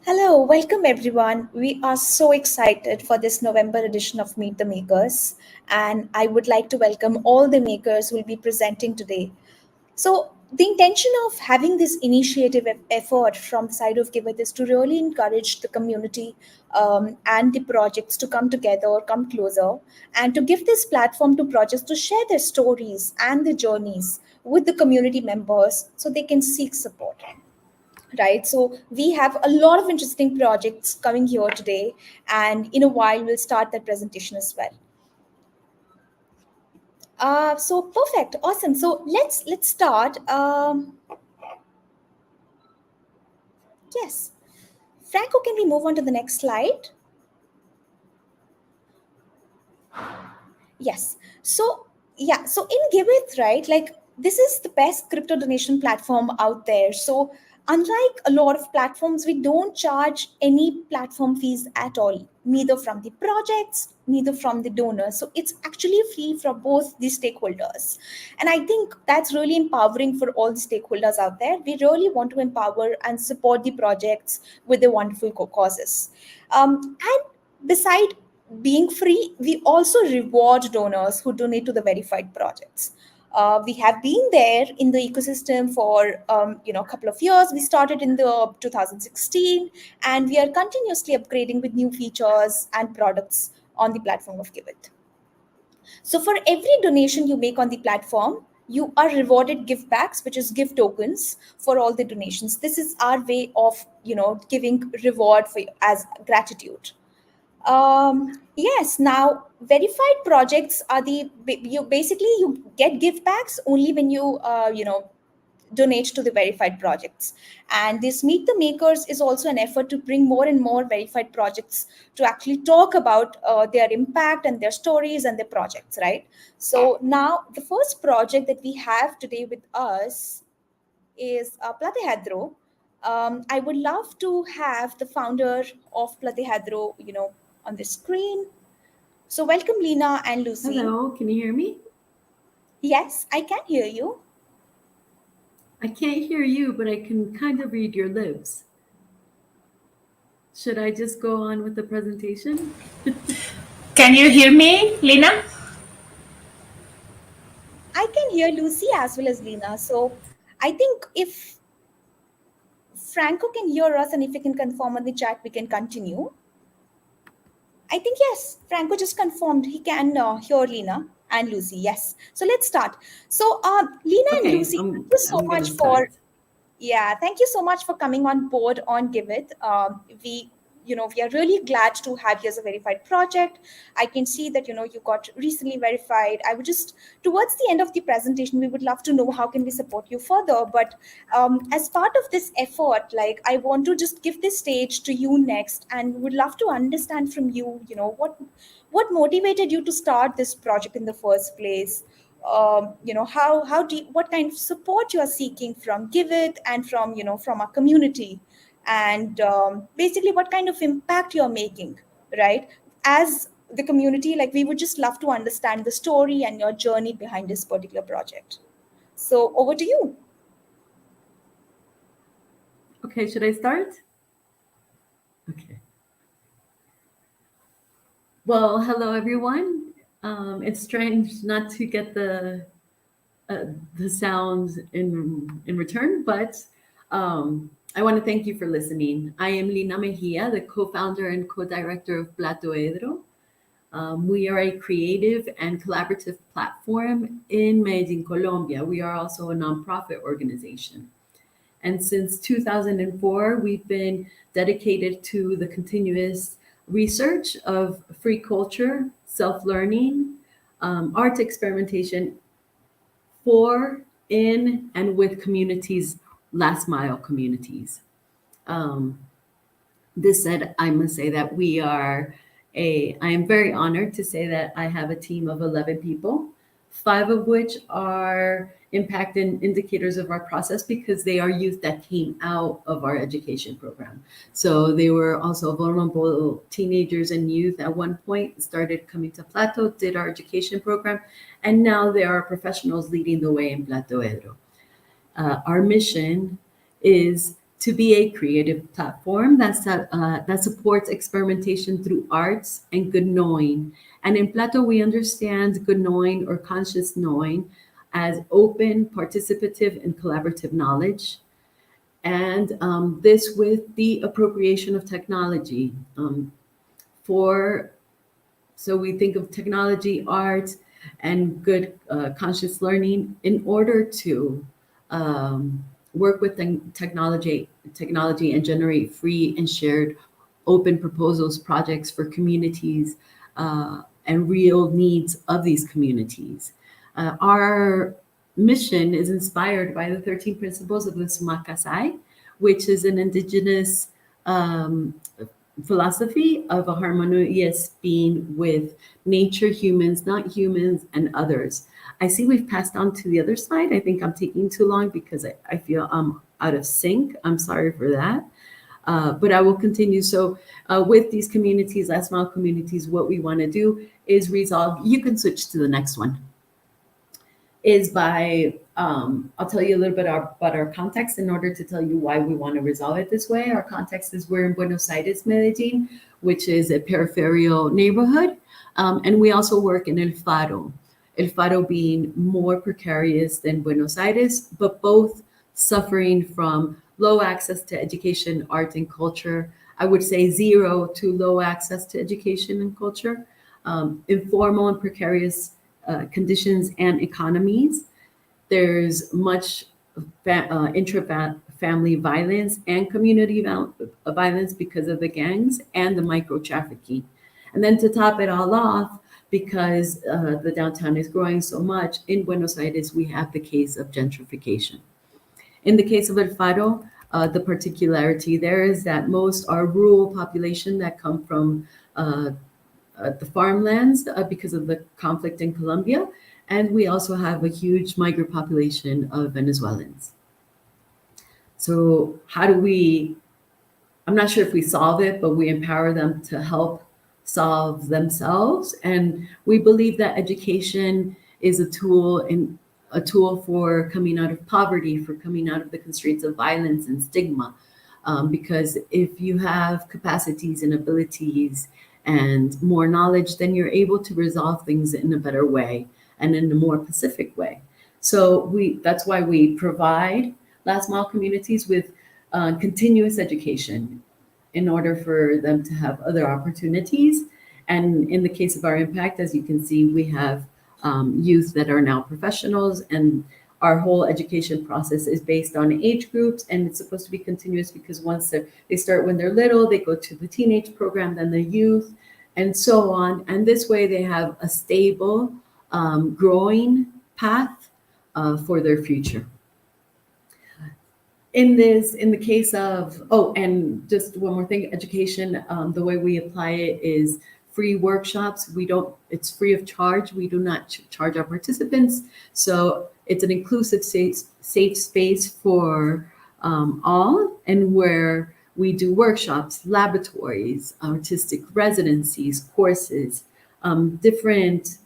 Hello, welcome everyone. We are so excited for this November edition of Meet the Makers, and I would like to welcome all the makers who will be presenting today. So, the intention of having this initiative effort from the side of Giveth is to really encourage the community and the projects to come together, come closer, and to give this platform to projects to share their stories and their journeys with the community members so they can seek support, right? So we have a lot of interesting projects coming here today, and in a while we'll start that presentation as well. So perfect, awesome. So let's start. Yes, Franco, can we move on to the next slide? Yes. So yeah, so in Giveth, right, like this is the best crypto donation platform out there. So unlike a lot of platforms, we don't charge any platform fees at all, neither from the projects, neither from the donors. So it's actually free for both the stakeholders. And I think that's really empowering for all the stakeholders out there. We really want to empower and support the projects with the wonderful causes. And beside being free, we also reward donors who donate to the verified projects. We have been there in the ecosystem for a couple of years. We started in the 2016, and we are continuously upgrading with new features and products on the platform of Giveth. So for every donation you make on the platform, you are rewarded gift backs, which is gift tokens for all the donations. This is our way of giving reward for as gratitude. Yes. Now, verified projects are you get gift backs only when you donate to the verified projects. And this Meet the Makers is also an effort to bring more and more verified projects to actually talk about their impact and their stories and their projects, right? So now the first project that we have today with us is Platehadro. I would love to have the founder of Platehadro, on the screen. So welcome, Lena and Lucy. Hello, can you hear me? Yes, I can hear you. I can't hear you, but I can kind of read your lips. Should I just go on with the presentation? Can you hear me, Lina? I can hear Lucy as well as Lena. So I think if Franco can hear us and if he can confirm on the chat, we can continue. I think yes, Franco just confirmed he can hear Lena and Lucy. Yes. So let's start. So Lena and Okay, Lucy, thank I'm you so I'm gonna much for start. Yeah, thank you so much for coming on board on Giveth. We are really glad to have you as a verified project. I can see that you got recently verified. I would just towards the end of the presentation, we would love to know how can we support you further. But as part of this effort, like I want to just give this stage to you next, and would love to understand from you, what motivated you to start this project in the first place. How do what kind of support you are seeking from Giveth and from our community, and basically what kind of impact you're making, right, as the community. Like we would just love to understand the story and your journey behind this particular project. So over to you. Okay, should I start? Okay. Well, hello everyone. It's strange not to get uh, the sound in return, but I want to thank you for listening. I am Lina Mejia, the co-founder and co-director of Platoedro. We are a creative and collaborative platform in Medellin, Colombia. We are also a nonprofit organization. And since 2004, we've been dedicated to the continuous research of free culture, self learning, art experimentation for, in, and with communities, last mile communities. Um, this said, I must say that I am very honored to say that I have a team of 11 people, five of which are impact and indicators of our process because they are youth that came out of our education program. So they were also vulnerable teenagers and youth at one point, started coming to Plato, did our education program, and now they are professionals leading the way in Platoedro. Our mission is to be a creative platform that supports experimentation through arts and good knowing. And in Plato, we understand good knowing or conscious knowing as open, participative, and collaborative knowledge. And this with the appropriation of technology for so we think of technology, art, and good conscious learning in order to work with technology and generate free and shared open proposals, projects for communities and real needs of these communities. Our mission is inspired by the 13 principles of the Sumakasai, which is an indigenous um, philosophy of a harmonious being with nature, humans, not humans, and others. I see we've passed on to the other slide. I think I'm taking too long because I feel I'm out of sync. I'm sorry for that. But I will continue. So with these communities, last mile communities, what we want to do is resolve. You can switch to the next one. Is by I'll tell you a little bit about our context in order to tell you why we want to resolve it this way. Our context is we're in Buenos Aires, Medellin, which is a peripheral neighborhood, and we also work in El Faro. El Faro being more precarious than Buenos Aires, but both suffering from low access to education, art, and culture. I would say zero to low access to education and culture, informal and precarious conditions and economies. There's much intra-family violence and community violence because of the gangs and the micro trafficking. And then to top it all off, because the downtown is growing so much, in Buenos Aires, we have the case of gentrification. In the case of El Faro, the particularity there is that most are rural population that come from the farmlands because of the conflict in Colombia. And we also have a huge migrant population of Venezuelans. So how do we, I'm not sure if we solve it, but we empower them to help solve themselves. And we believe that education is a tool for coming out of poverty, for coming out of the constraints of violence and stigma. Because if you have capacities and abilities and more knowledge, then you're able to resolve things in a better way and in a more pacific way. So that's why we provide last mile communities with continuous education in order for them to have other opportunities. And in the case of our impact, as you can see, we have youth that are now professionals, and our whole education process is based on age groups, and it's supposed to be continuous because once they start when they're little, they go to the teenage program, then the youth, and so on. And this way they have a stable, growing path for their future. In the case of, and just one more thing, education, the way we apply it is free workshops. It's free of charge. We do not charge our participants. So it's an inclusive, safe space for all, and where we do workshops, laboratories, artistic residencies, courses, different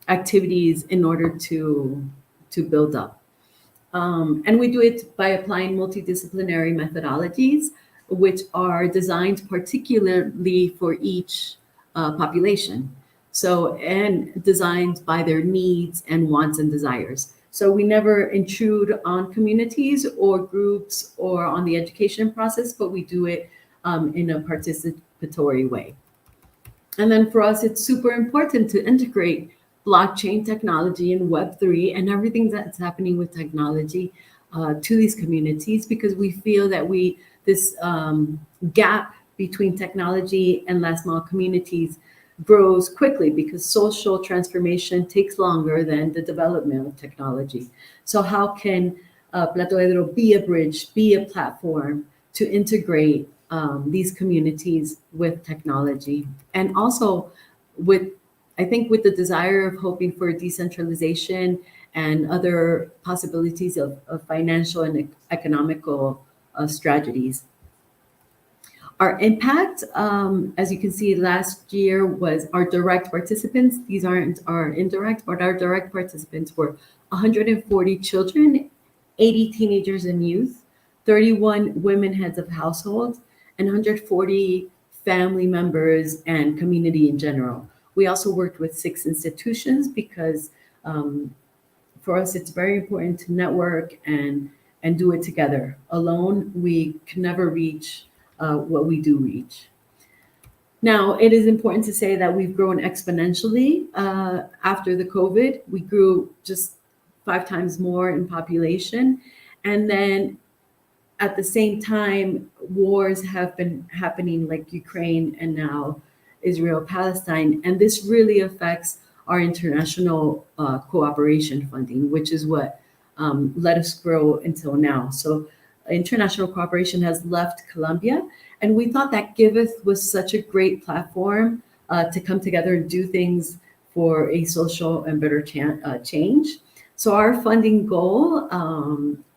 activities in order to build up. And we do it by applying multidisciplinary methodologies, which are designed particularly for each population. So, and designed by their needs and wants and desires. So we never intrude on communities or groups or on the education process, but we do it in a participatory way. And then for us, it's super important to integrate blockchain technology and Web3 and everything that's happening with technology to these communities, because we feel that this gap between technology and last mile communities grows quickly because social transformation takes longer than the development of technology. So how can Platoedro be a bridge, be a platform to integrate these communities with technology? And also I think with the desire of hoping for decentralization and other possibilities of financial and economical strategies. Our impact, as you can see, last year was our direct participants. These aren't our indirect, but our direct participants were 140 children, 80 teenagers and youth, 31 women heads of households, and 140 family members and community in general. We also worked with 6 institutions because for us it's very important to network and do it together. Alone, we can never reach what we do reach. Now, it is important to say that we've grown exponentially after the COVID. We grew just 5 times more in population. And then at the same time, wars have been happening like Ukraine and now Israel Palestine. And this really affects our international cooperation funding, which is what let us grow until now. So, international cooperation has left Colombia. And we thought that Giveth was such a great platform to come together and do things for a social and better change. So, our funding goal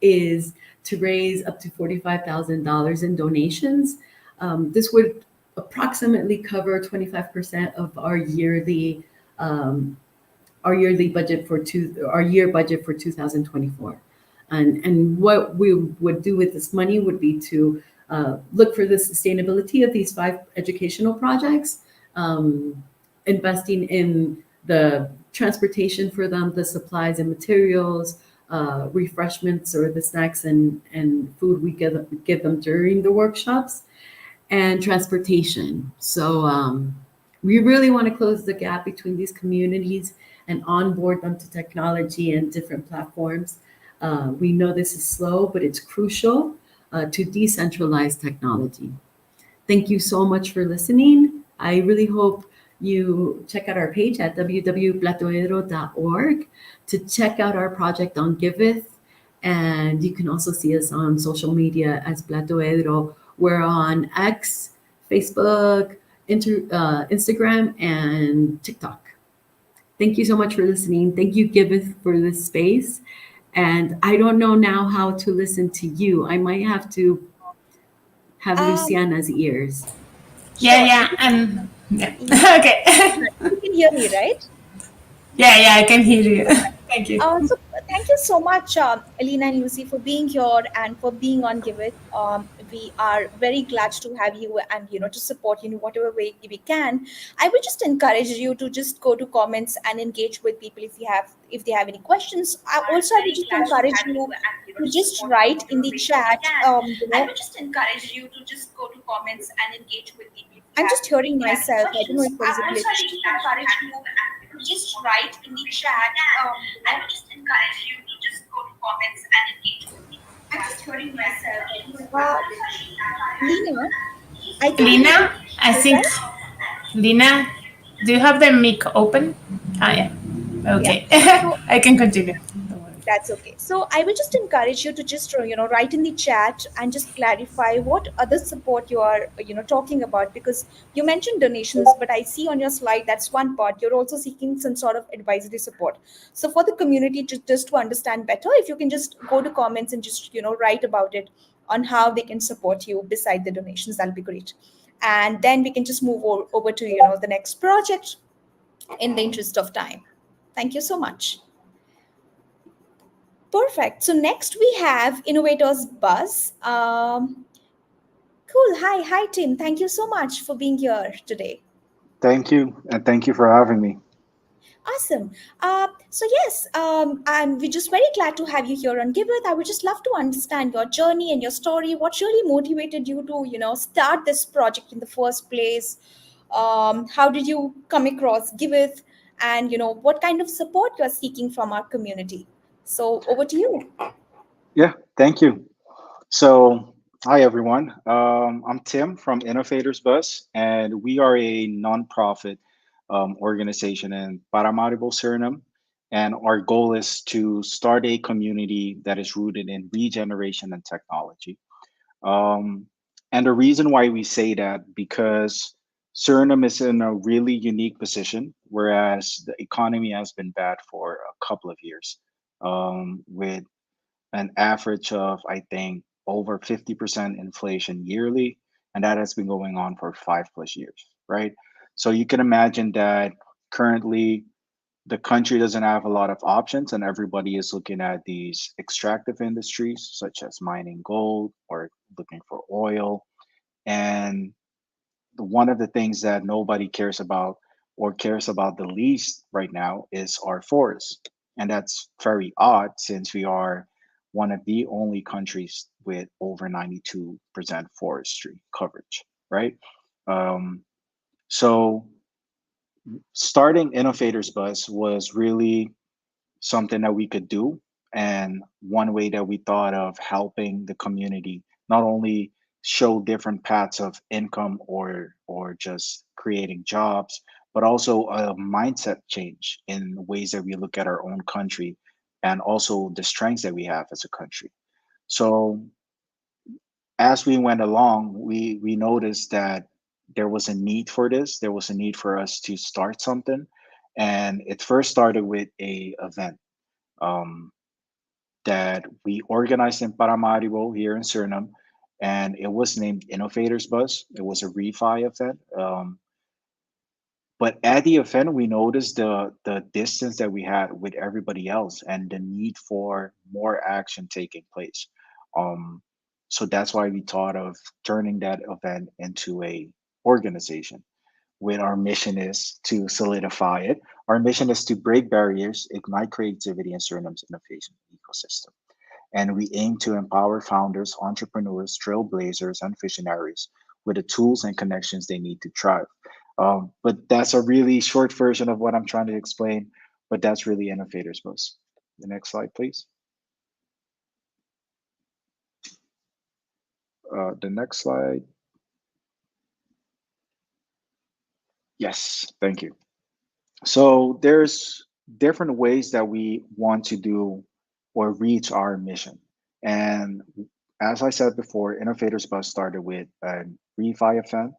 is to raise up to $45,000 in donations. This would approximately cover 25% of um, our yearly budget for our year budget for 2024. And what we would do with this money would be to look for the sustainability of these 5 educational projects, investing in the transportation for them, the supplies and materials, refreshments or the snacks and food we give them during the workshops, and transportation. So we really want to close the gap between these communities and onboard them to technology and different platforms. We know this is slow, but it's crucial to decentralize technology. Thank you so much for listening. I really hope you check out our page at www.platoedro.org to check out our project on Giveth. And you can also see us on social media as Platoedro. We're on X, Facebook, Instagram, and TikTok. Thank you so much for listening. Thank you, Giveth, for this space. And I don't know now how to listen to you. I might have to have Um, Luciana's ears. Yeah, sure. So yeah, and yeah. you Okay. you can hear me, right? Yeah, yeah, I can hear you. Thank you. So thank you so much, Alina and Lucy, for being here and for being on Give It. We are very glad to have you and to support you in whatever way we can. I would just encourage you to just go to comments and engage with people if they have any questions. I would just encourage you to just write in the chat. I'm just hearing myself. I don't know if there is a glitch. Uh, Lena, I think you need to Lina, I this think, side. Lina, do you have the mic open? Ah, yeah. Yeah. Okay. So I can continue. Don't worry. that's okay. So I would just encourage you to just write in the chat and just clarify what other support you are talking about, because you mentioned donations, but I see on your slide that's one part. You're also seeking some sort of advisory support. So for the community, just to understand better, if you can just go to comments and just write about it on how they can support you beside the donations, that'll be great. And then we can just move over to the next project in the interest of time. Thank you so much. Perfect. So next we have Innovators Buzz. Cool. Hi, Tim. Thank you so much for being here today. Thank you, and thank you for having me. Awesome. So yes, and we're just very glad to have you here on Giveth. I would just love to understand your journey and your story. What really motivated you to, start this project in the first place? How did you come across Giveth? And what kind of support you're seeking from our community? So over to you. Yeah, thank you. So, hi everyone. I'm Tim from Innovators Bus, and we are a nonprofit organization in Paramaribo, Suriname. And our goal is to start a community that is rooted in regeneration and technology. Um, and the reason why we say that because Suriname is in a really unique position, whereas the economy has been bad for a couple of years, with an average of, I think, over 50% inflation yearly. And that has been going on for 5 plus years, right? So you can imagine that currently The country doesn't have a lot of options, and everybody is looking at these extractive industries such as mining gold or looking for oil. And one of the things that nobody cares about or cares about the least right now is our forests. And that's very odd since we are one of the only countries with over 92% forestry coverage, right? Um, so starting Innovators Bus was really something that we could do. And one way that we thought of helping the community not only show different paths of income or just creating jobs, but also a mindset change in ways that we look at our own country and also the strengths that we have as a country. So as we went along, we noticed that there was a need for this. There was a need for us to start something, and it first started with a event. Um, that we organized in Paramaribo here in Suriname, and it was named Innovators Bus. It was a refi event. But at the event, we noticed the distance that we had with everybody else and the need for more action taking place. Um, so that's why we thought of turning that event into a organization. With our mission is to solidify it. Our mission is to break barriers, ignite creativity, and Suriname's innovation ecosystem. And we aim to empower founders, entrepreneurs, trailblazers, and visionaries with the tools and connections they need to thrive. But that's a really short version of what I'm trying to explain, but that's really Innovators Bus. The next slide, please. The next slide. Yes, thank you. So there's different ways that we want to do or reach our mission. And as I said before, Innovators Bus started with a refi event,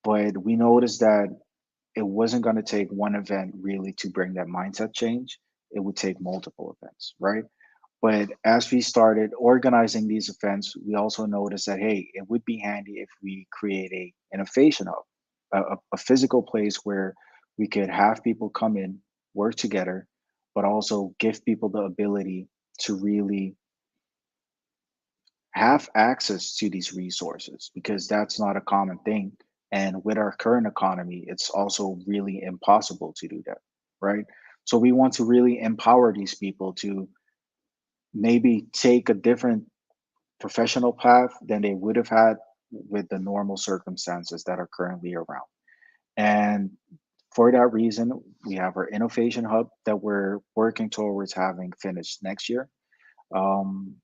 but we noticed that it wasn't going to take one event really to bring that mindset change. It would take multiple events, right? But as we started organizing these events, we also noticed that, hey, it would be handy if we create a innovation hub, a physical place where we could have people come in, work together, but also give people the ability to really have access to these resources because that's not a common thing. And with our current economy, it's also really impossible to do that, right? So we want to really empower these people to maybe take a different professional path than they would have had with the normal circumstances that are currently around. And for that reason, we have our innovation hub that we're working towards having finished next year. Um,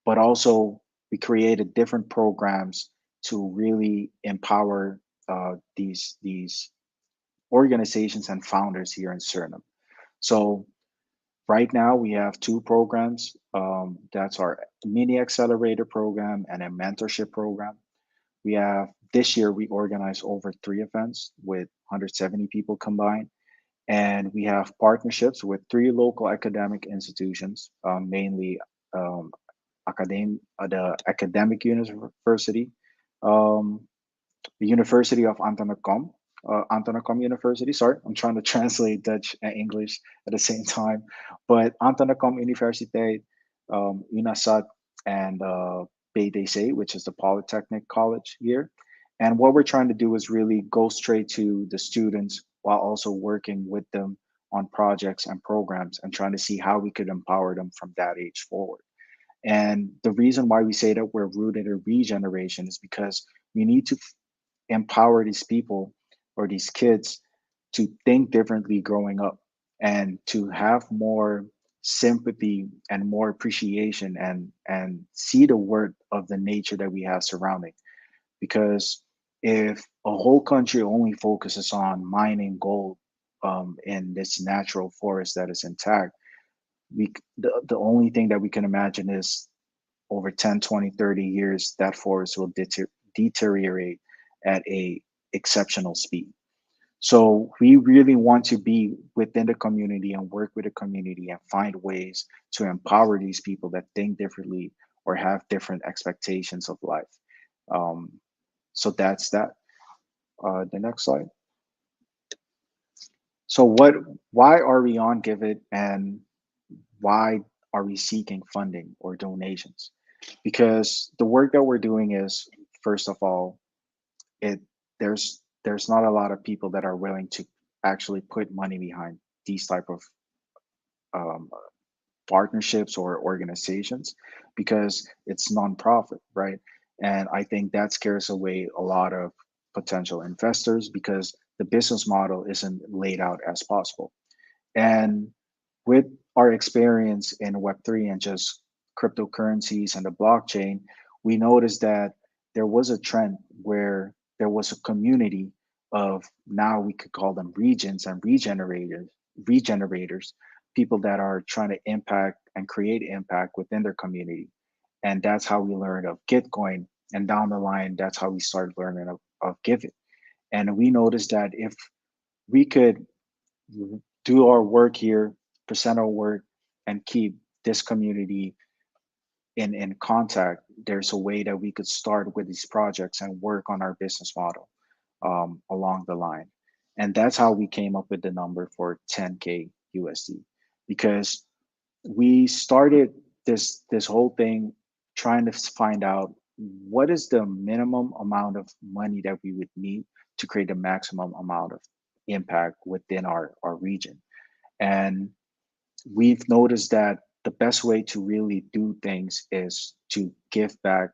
but also, we created different programs to really empower these organizations and founders here in Suriname. So right now, we have two programs. That's our mini accelerator program and a mentorship program. We have this year we organized over three events with 170 people combined, and we have partnerships with three local academic institutions, mainly um, the academic university, um, the University of Antanakom University. Sorry, I'm trying to translate Dutch and English at the same time. But Antanakom Universiteit, UNASAT, and PTC, which is the Polytechnic College here. And what we're trying to do is really go straight to the students while also working with them on projects and programs and trying to see how we could empower them from that age forward. And the reason why we say that we're rooted in regeneration is because we need to empower these people or these kids to think differently growing up and to have more sympathy and more appreciation and see the worth of the nature that we have surrounding. Because if a whole country only focuses on mining gold in this natural forest that is intact, the only thing that we can imagine is over 10, 20, 30 years, that forest will deteriorate at a exceptional speed. So we really want to be within the community and work with the community and find ways to empower these people that think differently or have different expectations of life. Um, so that's that. The next slide. So why are we on Giveth, and why are we seeking funding or donations? Because the work that we're doing is, first of all, it there's not a lot of people that are willing to actually put money behind these type of um, partnerships or organizations, because it's nonprofit, right? And I think that scares away a lot of potential investors, because the business model isn't laid out as possible. And with our experience in Web3 and just cryptocurrencies and the blockchain, we noticed that there was a trend where there was a community of, now we could call them regions and regenerators, people that are trying to impact and create impact within their community. And that's how we learned of Gitcoin. And down the line, that's how we started learning of Giveth. And we noticed that if we could do our work here, present our work, and keep this community in contact, there's a way that we could start with these projects and work on our business model along the line. And that's how we came up with the number for 10K USD, because we started this whole thing trying to find out what is the minimum amount of money that we would need to create the maximum amount of impact within our region. And we've noticed that the best way to really do things is to give back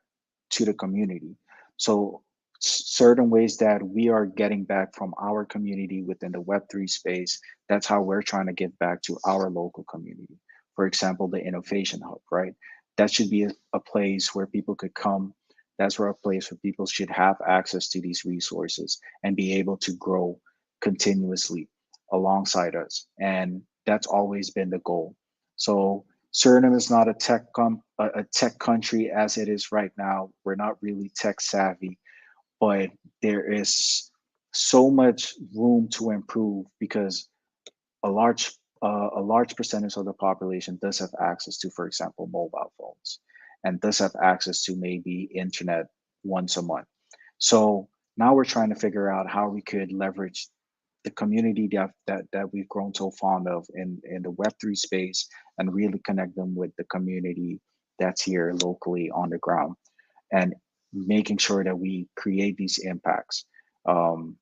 to the community. So certain ways that we are getting back from our community within the Web3 space, that's how we're trying to give back to our local community. For example, the Innovation Hub, right? That should be a place where people could come. That's where a place where people should have access to these resources and be able to grow continuously alongside us. And that's always been the goal. So Suriname is not a tech country as it is right now. We're not really tech savvy, but there is so much room to improve, because a large percentage of the population does have access to, for example, mobile phones, and does have access to maybe internet once a month. So now we're trying to figure out how we could leverage the community that we've grown so fond of in the Web3 space, and really connect them with the community that's here locally on the ground, and making sure that we create these impacts um,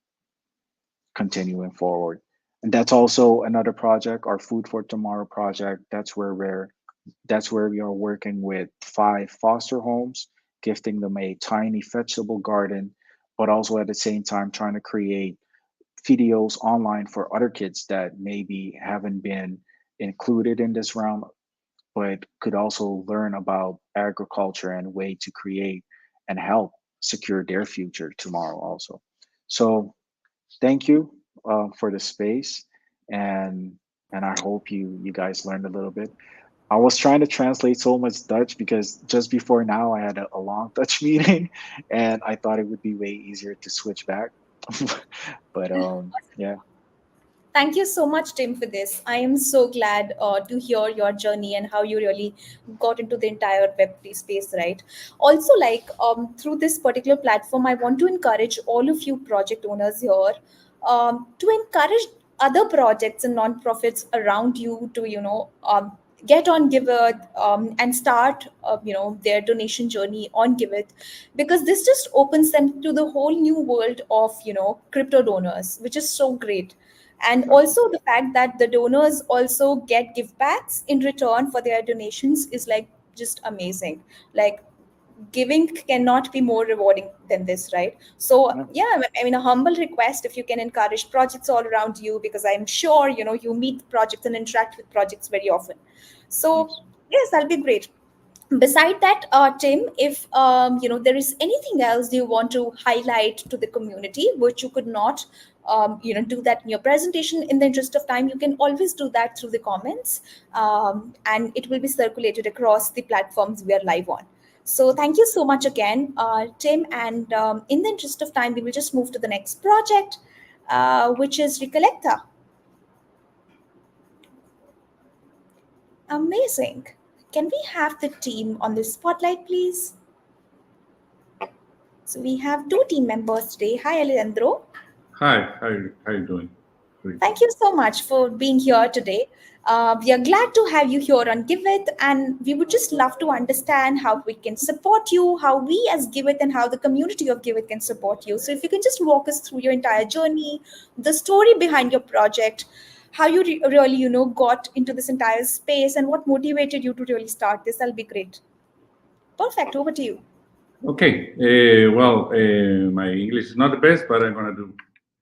continuing forward. And that's also another project, our Food for Tomorrow project. That's where we are working with 5 foster homes, gifting them a tiny vegetable garden, but also at the same time trying to create videos online for other kids that maybe haven't been included in this realm, but could also learn about agriculture and way to create and help secure their future tomorrow also. So thank you for the space, and I hope you guys learned a little bit. I was trying to translate so much Dutch because just before now I had a long Dutch meeting, and I thought it would be way easier to switch back. But yeah. Thank you so much, Tim, for this. I am so glad to hear your journey and how you really got into the entire Web3 space, right? Also, like through this particular platform, I want to encourage all of you project owners here to encourage other projects and nonprofits around you to, get on Giveth and start, their donation journey on Giveth, because this just opens them to the whole new world of, crypto donors, which is so great. And also the fact that the donors also get give backs in return for their donations is like just amazing. Like giving cannot be more rewarding than this, right? So Yeah. yeah, I mean, a humble request, if you can encourage projects all around you, because I'm sure you meet projects and interact with projects very often. So Yes. yes, that'll be great. Beside that, Tim, if there is anything else you want to highlight to the community which you could not do that in your presentation, in the interest of time, you can always do that through the comments, and it will be circulated across the platforms we are live on. So thank you so much again, Tim, and in the interest of time, we will just move to the next project, which is Recollecta. Amazing. Can we have the team on the spotlight, please? So we have two team members today. Hi, Alejandro. Hi, how you doing? Very Thank good. you so much for being here today. We are glad to have you here on Giveth, and we would just love to understand how we can support you, how we as Giveth and how the community of Giveth can support you. So, if you can just walk us through your entire journey, the story behind your project, how you really, got into this entire space, and what motivated you to really start this, that'll be great. Perfect. Over to you. Okay. My English is not the best, but I'm gonna do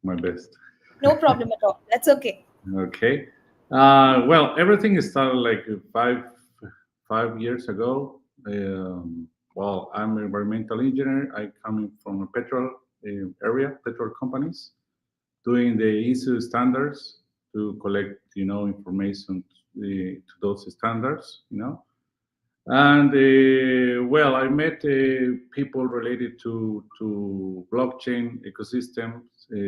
my best. No problem at all. That's okay. Okay. Everything started like five years ago. I'm an environmental engineer. I coming from a petrol area, petrol companies, doing the ISO standards to collect, information to those standards, And I met people related to blockchain ecosystems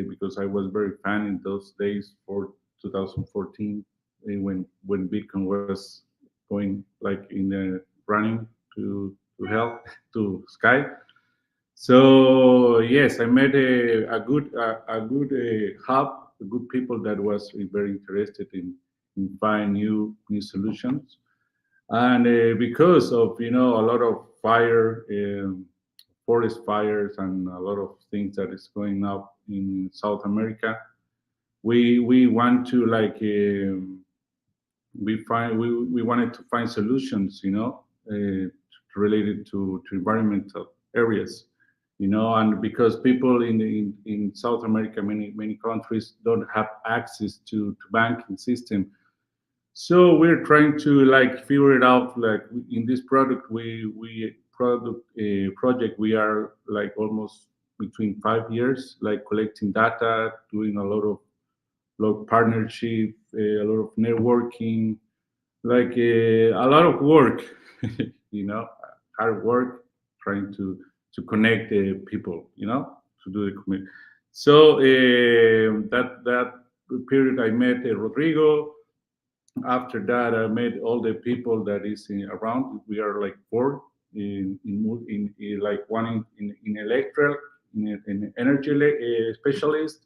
because I was very fan in those days for 2014 when Bitcoin was going like in the running to hell to sky. So yes, I met a good hub, good people that was very interested in finding new solutions, and because of a lot of fire, forest fires, and a lot of things that is going up in South America, we want to like we wanted to find solutions, related to environmental areas, and because people in South America, many countries don't have access to banking system. So we're trying to like figure it out. Like in this product, we product project, we are like almost between 5 years, like collecting data, doing a lot of partnership, a lot of networking, like a lot of work, you know, hard work, trying to connect people, to do the commit. So that period, I met Rodrigo. After that, I met all the people that is around. We are like four in like one in electrical, in energy specialist,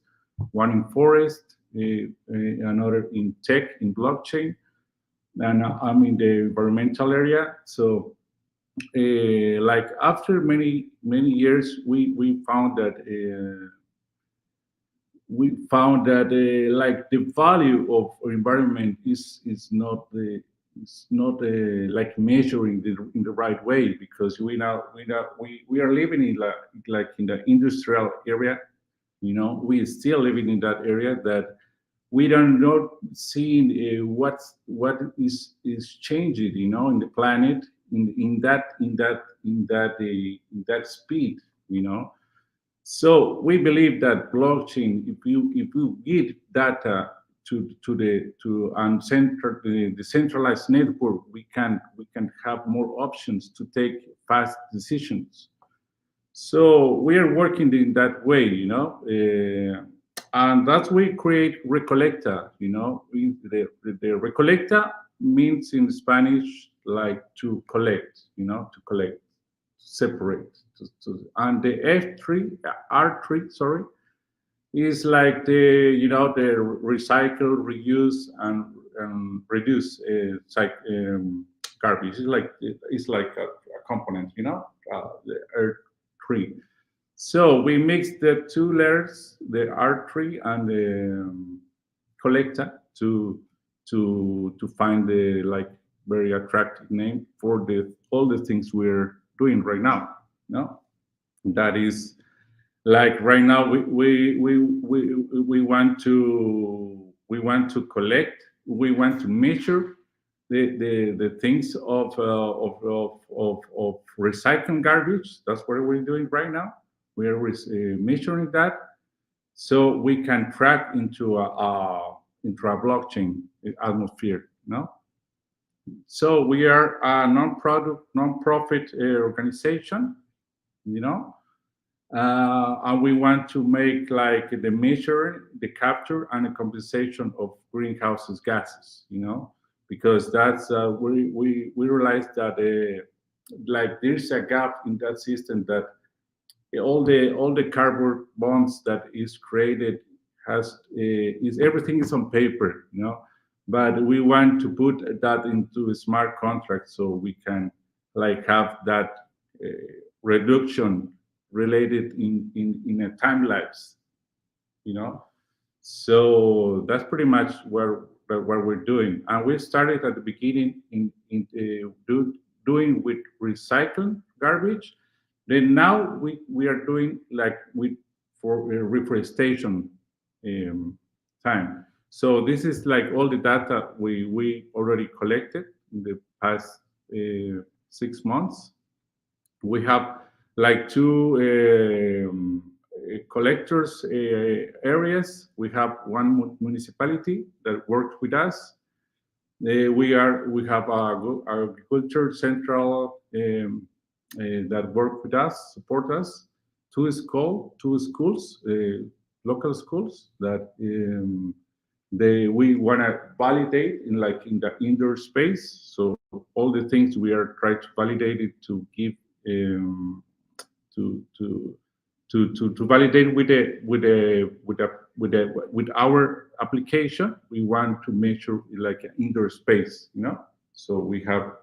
one in forest, another in tech, in blockchain, and I'm in the environmental area. So like after many years, we found that like the value of our environment is not like measuring in the right way, because we are living in like in the industrial area. We still living in that area that we don't not seeing what is changing, in the planet, in that speed, you know. So we believe that blockchain, if you give data to the decentralized network, we can have more options to take fast decisions. So we are working in that way, and that's we create Recolecta. The Recolecta means in Spanish like to collect, to collect, separate. And the F3, R3, sorry, is like the recycle, reuse, and reduce garbage. It's like a component, the R3. So we mix the two layers, the R3 and the collector, to find the like very attractive name for the all the things we're doing right now. No, that is like right now we want to collect, we want to measure the things of recycling garbage. That's what we're doing right now. We are measuring that, so we can track into a blockchain atmosphere. So we are a non-profit organization, you know, and we want to make like the measure, the capture, and the compensation of greenhouse gases, because that's we realize that like there's a gap in that system, that all the carbon bonds that is created has is everything is on paper, but we want to put that into a smart contract so we can like have that uh, reduction related in a time lapse, you know. So that's pretty much what we're doing, and we started at the beginning doing with recycled garbage. Then now we are doing like with for reforestation um, time. So this is like all the data we already collected in the past 6 months. We have like two collectors areas. We have one municipality that works with us. We have a agriculture central that work with us, support us. Two schools, local schools that we want to validate in the indoor space. So all the things we are trying to validate it to give um, to to to validate with our application. We want to measure like an indoor space, so we have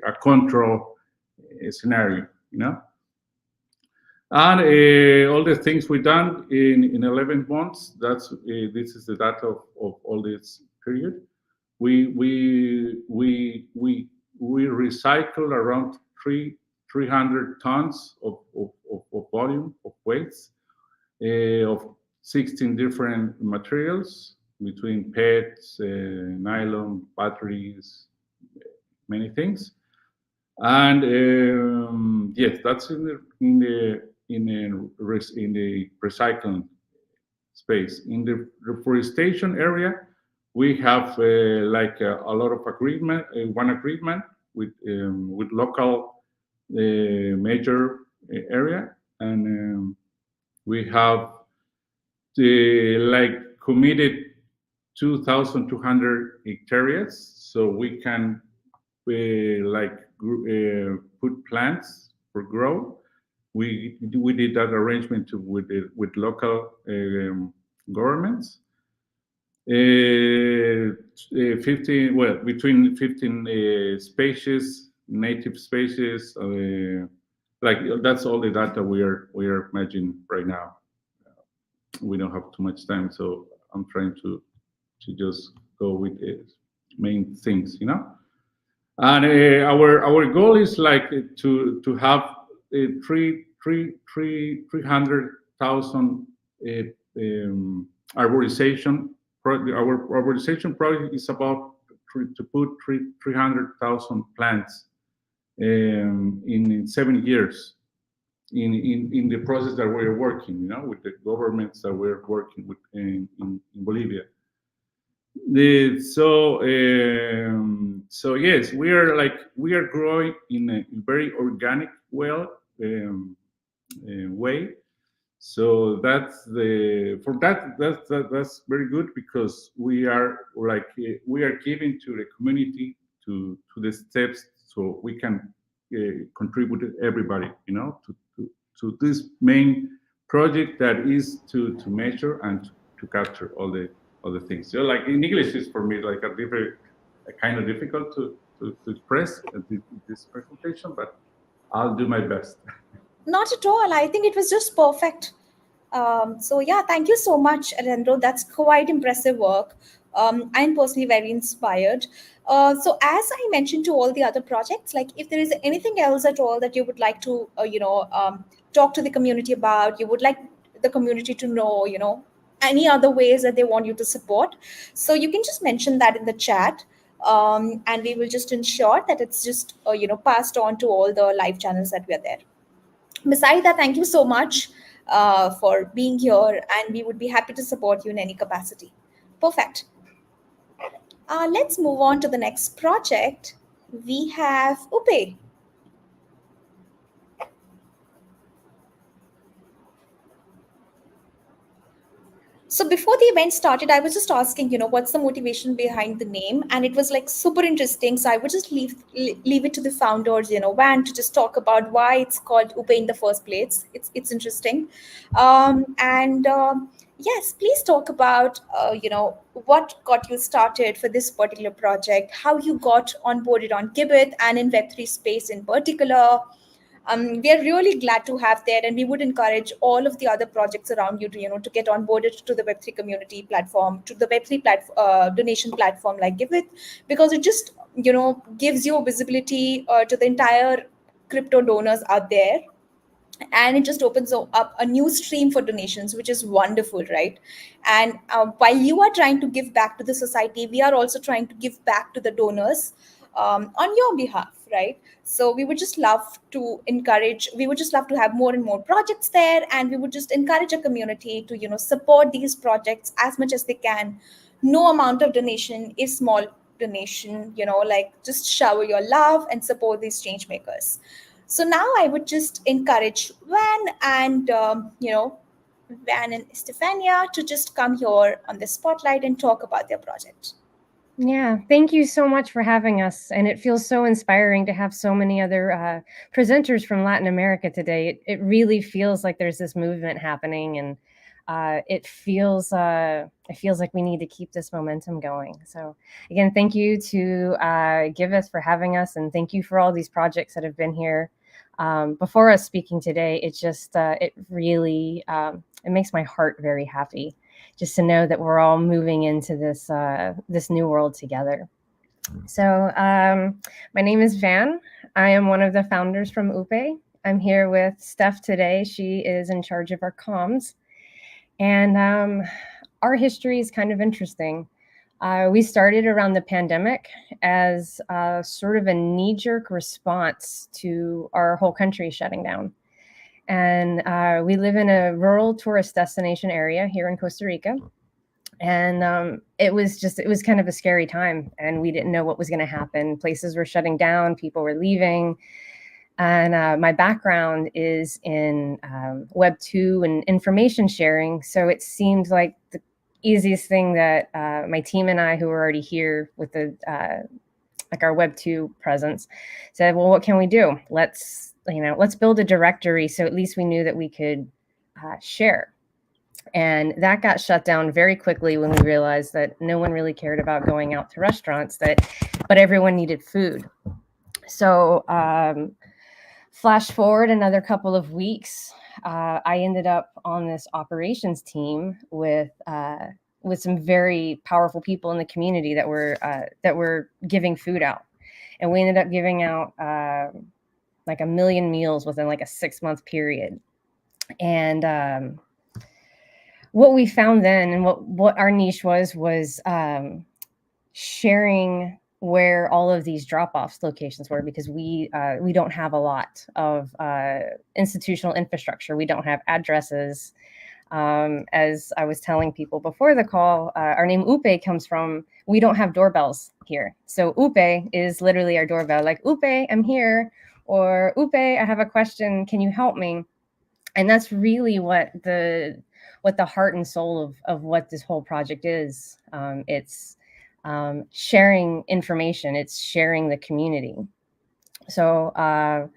a control scenario, and all the things we done in 11 months. That's this is the data of all this period. We we we we we recycle around 300 tons of volume of weights of 16 different materials between PETs, nylon, batteries, many things. And yes, that's in the recycling space. In the reforestation area, we have like a lot of agreement, one agreement with local major area, and we have like committed 2,200 hectares, so we can like put plants for grow. We did that arrangement with local governments. 15, well, between 15 species, native species. Like that's all the data we are managing right now. We don't have too much time, so I'm trying to just go with the main things, And our goal is like to have 300,000 arborization. Our arborization project is about to put 300,000 plants in 7 years in the process that we're working, with the governments that we're working with in Bolivia. So yes, we are growing in a very organic way. So that's that's very good, because we are giving to the community to the steps, so we can contribute to everybody, to this main project that is to measure and to capture all the things. So like in English is for me like a kind of difficult to express this presentation, but I'll do my best. Not at all. I think it was just perfect. So yeah, thank you so much, Alejandro. That's quite impressive work. I'm personally very inspired. So as I mentioned to all the other projects, like if there is anything else at all that you would like to, talk to the community about, you would like the community to know, any other ways that they want you to support. So you can just mention that in the chat. And we will just ensure that it's just, passed on to all the live channels that we are there. Besides that, thank you so much for being here, and we would be happy to support you in any capacity. Perfect. Let's move on to the next project. We have Upe. So before the event started, I was just asking, what's the motivation behind the name, and it was like super interesting. So I would just leave it to the founders, Van, to just talk about why it's called Upe in the first place. It's interesting, and yes, please talk about what got you started for this particular project, how you got onboarded on Giveth and in Web3 space in particular. We are really glad to have that, and we would encourage all of the other projects around you to to get onboarded to the Web3 community platform, to the Web3 donation platform like Giveth, because it just gives you visibility to the entire crypto donors out there, and it just opens up a new stream for donations, which is wonderful, right? And while you are trying to give back to the society, we are also trying to give back to the donors on your behalf, right? So we would just love to have more and more projects there, and we would just encourage a community to support these projects as much as they can. No amount of donation is small donation, like just shower your love and support these change makers. So now I would just encourage Van and Stefania to just come here on the spotlight and talk about their project. Yeah, thank you so much for having us. And it feels so inspiring to have so many other presenters from Latin America today. It really feels like there's this movement happening, and it feels like we need to keep this momentum going. So again, thank you to Giveth for having us, and thank you for all these projects that have been here before us speaking today. It just it really it makes my heart very happy just to know that we're all moving into this new world together. So my name is Van. I am one of the founders from Upe. I'm here with Steph today. She is in charge of our comms. And our history is kind of interesting. We started around the pandemic as sort of a knee-jerk response to our whole country shutting down. And we live in a rural tourist destination area here in Costa Rica. And it was kind of a scary time, and we didn't know what was going to happen. Places were shutting down, people were leaving. And my background is in Web 2 and information sharing. So it seemed like the easiest thing that my team and I, who were already here with the like our Web 2 presence, said, well, what can we do? Let's build a directory, so at least we knew that we could share. And that got shut down very quickly when we realized that no one really cared about going out to restaurants, but everyone needed food. So flash forward another couple of weeks, I ended up on this operations team with some very powerful people in the community that were giving food out. And we ended up giving out like 1 million meals within like a 6-month period. And what we found then, and what our niche was sharing where all of these drop-off locations were, because we don't have a lot of institutional infrastructure. We don't have addresses. As I was telling people before the call, our name Upe comes from, we don't have doorbells here. So Upe is literally our doorbell, like, Upe, I'm here, or Upe, I have a question, can you help me? And that's really what the heart and soul of what this whole project is. It's sharing information. It's sharing the community. So our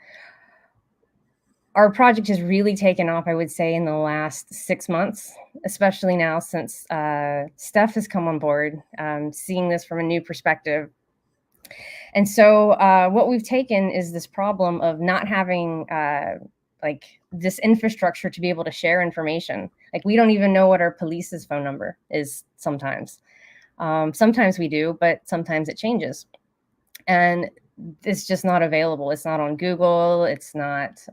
project has really taken off, I would say, in the last 6 months, especially now since Steph has come on board, seeing this from a new perspective. And so what we've taken is this problem of not having like this infrastructure to be able to share information. Like, we don't even know what our police's phone number is sometimes. Sometimes we do, but sometimes it changes. And it's just not available. It's not on Google. It's not,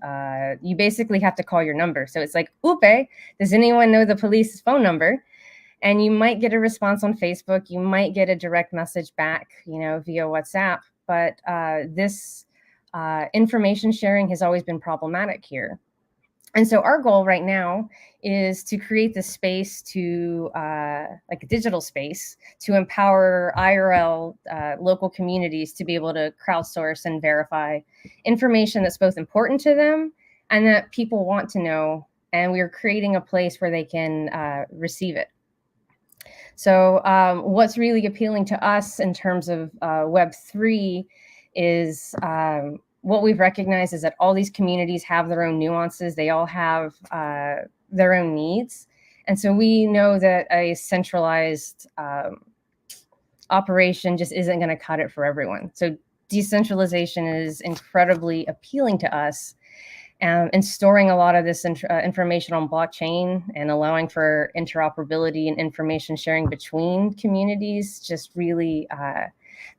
you basically have to call your number. So it's like, Upe, does anyone know the police's phone number? And you might get a response on Facebook. You might get a direct message back, via WhatsApp. But this information sharing has always been problematic here. And so our goal right now is to create this space to, like a digital space, to empower IRL local communities to be able to crowdsource and verify information that's both important to them and that people want to know. And we're creating a place where they can receive it. So what's really appealing to us in terms of Web3 is what we've recognized is that all these communities have their own nuances. They all have their own needs. And so we know that a centralized operation just isn't going to cut it for everyone. So decentralization is incredibly appealing to us, and storing a lot of this information on blockchain and allowing for interoperability and information sharing between communities just really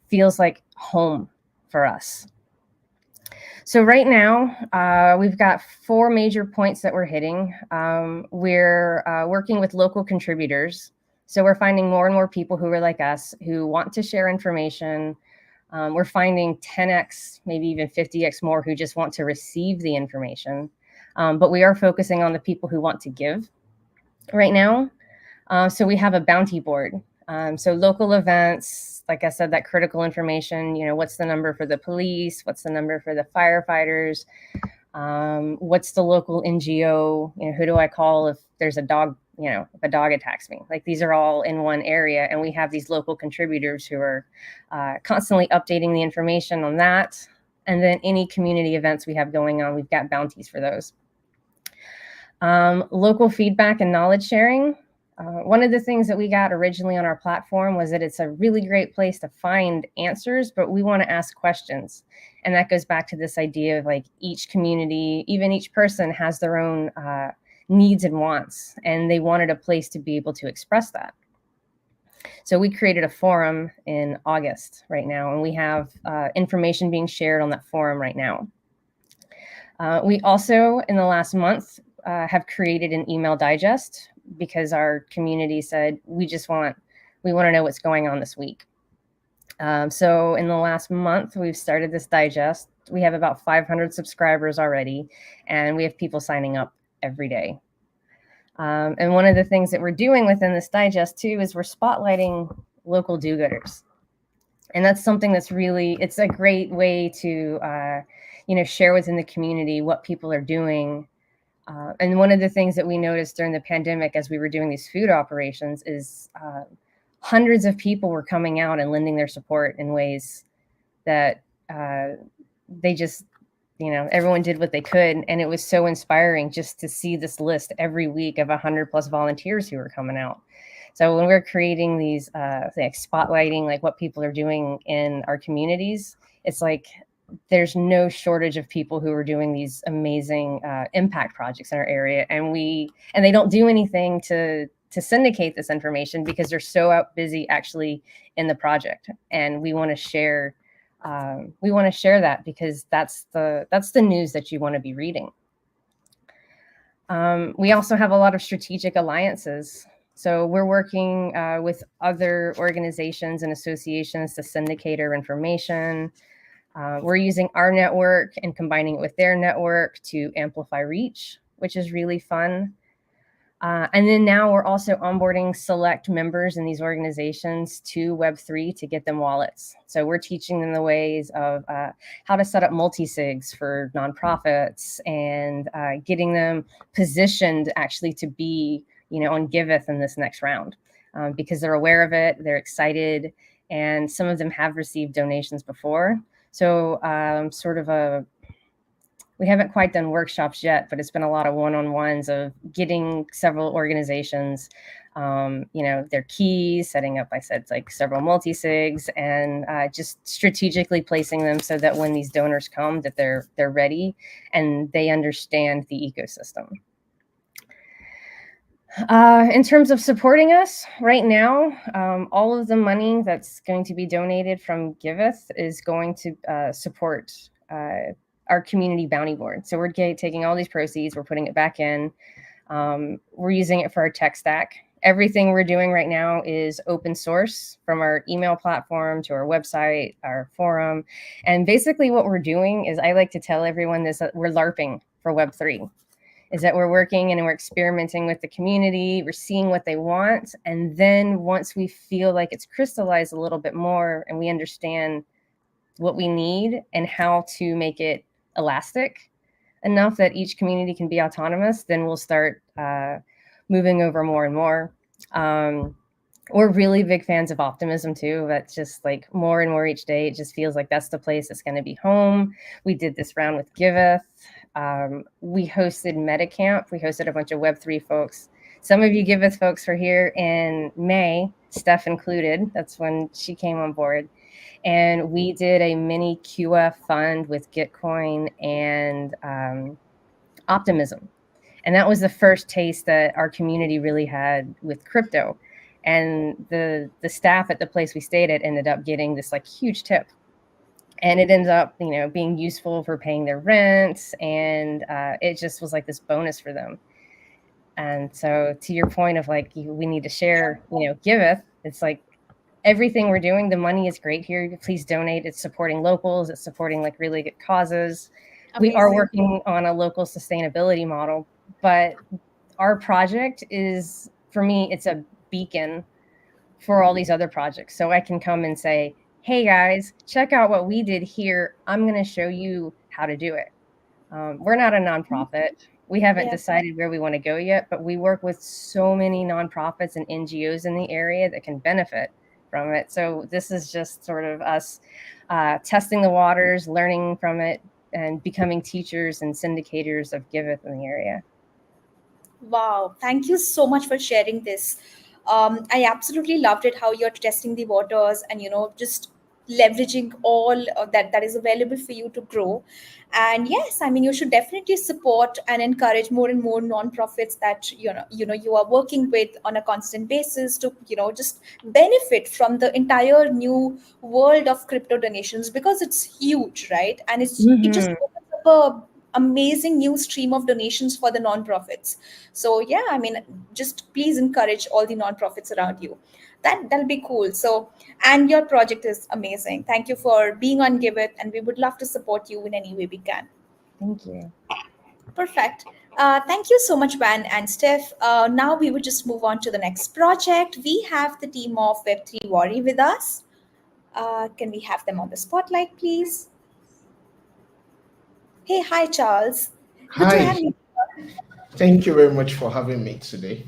feels like home for us. So right now, we've got 4 major points that we're hitting. We're working with local contributors. So we're finding more and more people who are like us, who want to share information. We're finding 10x, maybe even 50x more who just want to receive the information. But we are focusing on the people who want to give right now. So we have a bounty board. So local events, like I said, that critical information, what's the number for the police? What's the number for the firefighters? What's the local NGO? Who do I call if there's a dog, if a dog attacks me? Like, these are all in one area, and we have these local contributors who are constantly updating the information on that. And then any community events we have going on, we've got bounties for those. Local feedback and knowledge sharing. One of the things that we got originally on our platform was that it's a really great place to find answers, but we want to ask questions. And that goes back to this idea of, like, each community, even each person has their own needs and wants, and they wanted a place to be able to express that. So we created a forum in August right now, and we have information being shared on that forum right now. We also, in the last month, have created an email digest, because our community said, we want to know what's going on this week. So in the last month, we've started this digest. We have about 500 subscribers already, and we have people signing up every day. And one of the things that we're doing within this digest too is we're spotlighting local do-gooders. And that's something that's really, it's a great way to, share within the community what people are doing. And one of the things that we noticed during the pandemic as we were doing these food operations is hundreds of people were coming out and lending their support in ways that they just, everyone did what they could. And it was so inspiring just to see this list every week of 100+ volunteers who were coming out. So when we're creating these, spotlighting like what people are doing in our communities, it's like there's no shortage of people who are doing these amazing impact projects in our area, and they don't do anything to syndicate this information because they're so out busy actually in the project. And we want to share that because that's the news that you want to be reading. We also have a lot of strategic alliances. So we're working with other organizations and associations to syndicate our information. We're using our network and combining it with their network to amplify reach, which is really fun. And then now we're also onboarding select members in these organizations to Web3 to get them wallets. So we're teaching them the ways of how to set up multi-sigs for nonprofits, and getting them positioned actually to be, on Giveth in this next round, because they're aware of it, they're excited, and some of them have received donations before. So we haven't quite done workshops yet, but it's been a lot of one-on-ones of getting several organizations, their keys, setting up, I said, like several multi-sigs, and just strategically placing them so that when these donors come, that they're ready and they understand the ecosystem. In terms of supporting us right now, all of the money that's going to be donated from Giveth is going to support our community bounty board. So we're taking all these proceeds, we're putting it back in. We're using it for our tech stack. Everything we're doing right now is open source, from our email platform to our website, our forum. And basically what we're doing is, I like to tell everyone this, that we're LARPing for Web3. Is that we're working and we're experimenting with the community, we're seeing what they want. And then once we feel like it's crystallized a little bit more and we understand what we need and how to make it elastic enough that each community can be autonomous, then we'll start moving over more and more. We're really big fans of optimism too. That's just like more and more each day. It just feels like that's the place that's going to be home. We did this round with Giveth. We hosted MetaCamp. We hosted a bunch of Web3 folks Some of you Giveth folks were here in May, Steph included. That's when she came on board. And we did a mini QF fund with Gitcoin and Optimism. And that was the first taste that our community really had with crypto. And the staff at the place we stayed at ended up getting this like huge tip, and it ends up being useful for paying their rent, and it just was like this bonus for them. And so to your point of like we need to share, Giveth, it's like everything we're doing, the money is great here, please donate. It's supporting locals, it's supporting like really good causes. We are Amazing. working on a local sustainability model, but our project is, for me, it's a beacon for all these other projects. So I can come and say, hey guys, check out what we did here. I'm going to show you how to do it. We're not a nonprofit. We haven't Yeah. decided where we want to go yet, but we work with so many nonprofits and NGOs in the area that can benefit from it. So this is just sort of us testing the waters, learning from it, and becoming teachers and syndicators of Giveth in the area. Wow, thank you so much for sharing this. I absolutely loved it how you're testing the waters and just leveraging all that is available for you to grow. And yes, I mean you should definitely support and encourage more and more nonprofits that you are working with on a constant basis to just benefit from the entire new world of crypto donations, because it's huge, right? And it just Mhm. opens up a amazing new stream of donations for the nonprofits. So yeah, I mean, just please encourage all the nonprofits around you. That'll be cool. So, and your project is amazing. Thank you for being on Giveth, and we would love to support you in any way we can. Thank you. Perfect. Thank you so much, Van and Steph. Now we would just move on to the next project. We have the team of Web3 Worry with us. Can we have them on the spotlight, please? Hey, hi, Charles. Good to have Hi, you. thank you very much for having me today.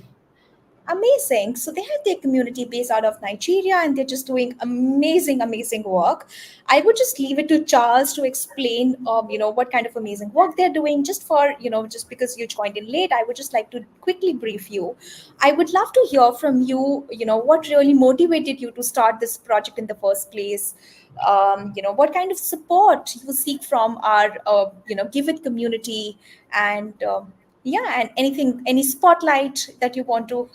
Amazing. So they have their community based out of Nigeria, and they're just doing amazing, amazing work. I would just leave it to Charles to explain, what kind of amazing work they're doing. Just for, just because you joined in late, I would just like to quickly brief you. I would love to hear from you, what really motivated you to start this project in the first place. What kind of support you seek from our, Give It community, and yeah, and anything, any spotlight that you want to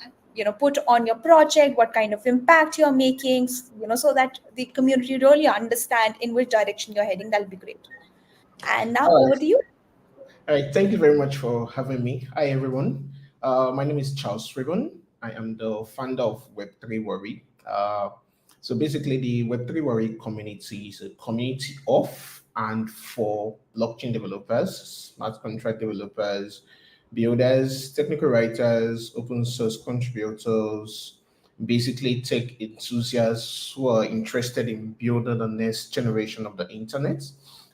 put on your project, what kind of impact you're making, so that the community really understand in which direction you're heading. That'll be great. And now All over right. to you. All right. Thank you very much for having me. Hi, everyone. My name is Charles Ribbon. I am the founder of Web3 Worry. So basically, the Web3 Worry community is a community of and for blockchain developers, smart contract developers, builders, technical writers, open source contributors, basically tech enthusiasts who are interested in building the next generation of the internet.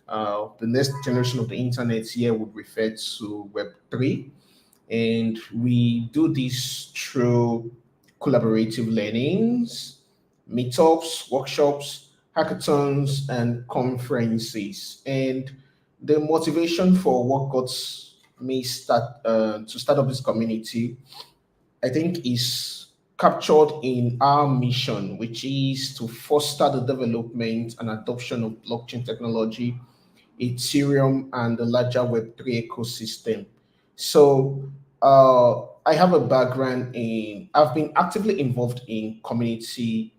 The next generation of the internet here would refer to Web3, and we do this through collaborative learnings, meetups, workshops, hackathons, and conferences. And the motivation for what got me to start up this community, I think, is captured in our mission, which is to foster the development and adoption of blockchain technology, Ethereum, and the larger Web3 ecosystem. So, I have a background I've been actively involved in community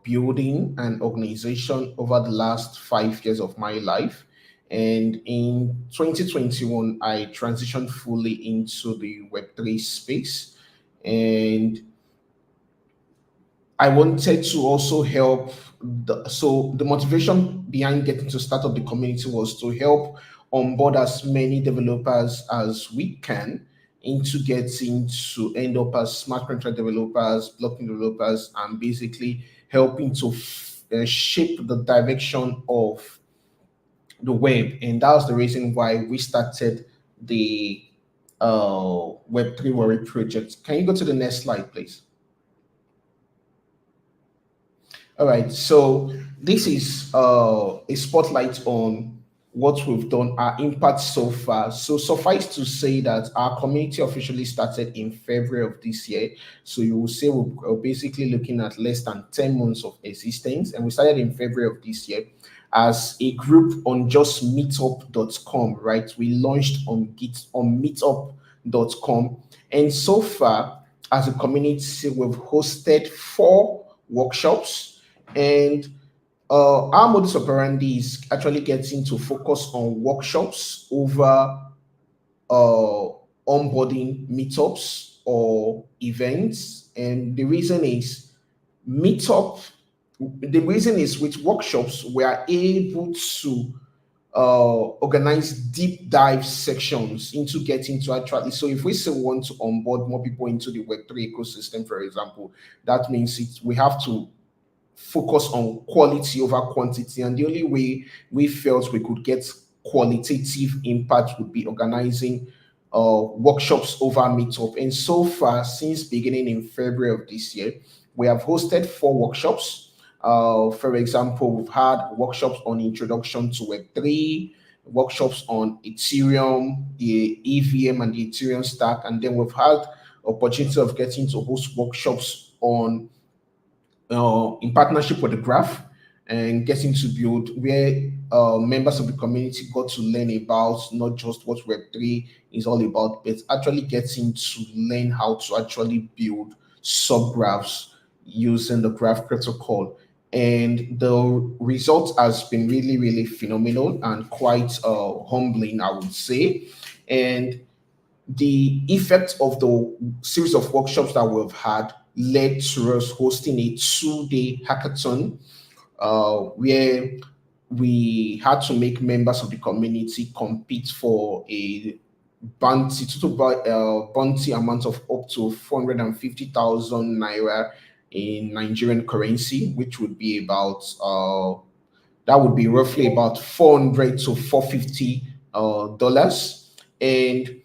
building and organization over the last 5 years of my life. And in 2021, I transitioned fully into the Web3 space. And I wanted to also help. So the motivation behind getting to start up the community was to help onboard as many developers as we can into getting to end up as smart contract developers, blockchain developers, and basically helping to shape the direction of the web. And that was the reason why we started the Web3 Worry project. Can you go to the next slide, please? All right, so this is a spotlight on what we've done, our impact so far. So suffice to say that our community officially started in February of this year. So you will say we're basically looking at less than 10 months of existence. And we started in February of this year as a group on just meetup.com, right? We launched on meetup.com. And so far, as a community, we've hosted 4 workshops, and our modus operandi is actually getting to focus on workshops over uh, onboarding meetups or events. And meetup, the reason is with workshops, we are able to organize deep dive sections into getting to actually. So if we say we want to onboard more people into the Web3 ecosystem, for example, that means we have to focus on quality over quantity. And the only way we felt we could get qualitative impact would be organizing workshops over Meetup. And so far, since beginning in February of this year, we have hosted 4 workshops. For example, we've had workshops on introduction to Web3, workshops on Ethereum, the EVM and the Ethereum stack, and then we've had opportunity of getting to host workshops on in partnership with the Graph and getting to build where members of the community got to learn about not just what Web3 is all about, but actually getting to learn how to actually build subgraphs using the Graph protocol. And the result has been really, really phenomenal and quite humbling, I would say. And the effect of the series of workshops that we've had led to us hosting a 2-day hackathon where we had to make members of the community compete for a bounty amount of up to 450,000 naira in Nigerian currency, which would be about that would be roughly about 400 to 450 dollars. And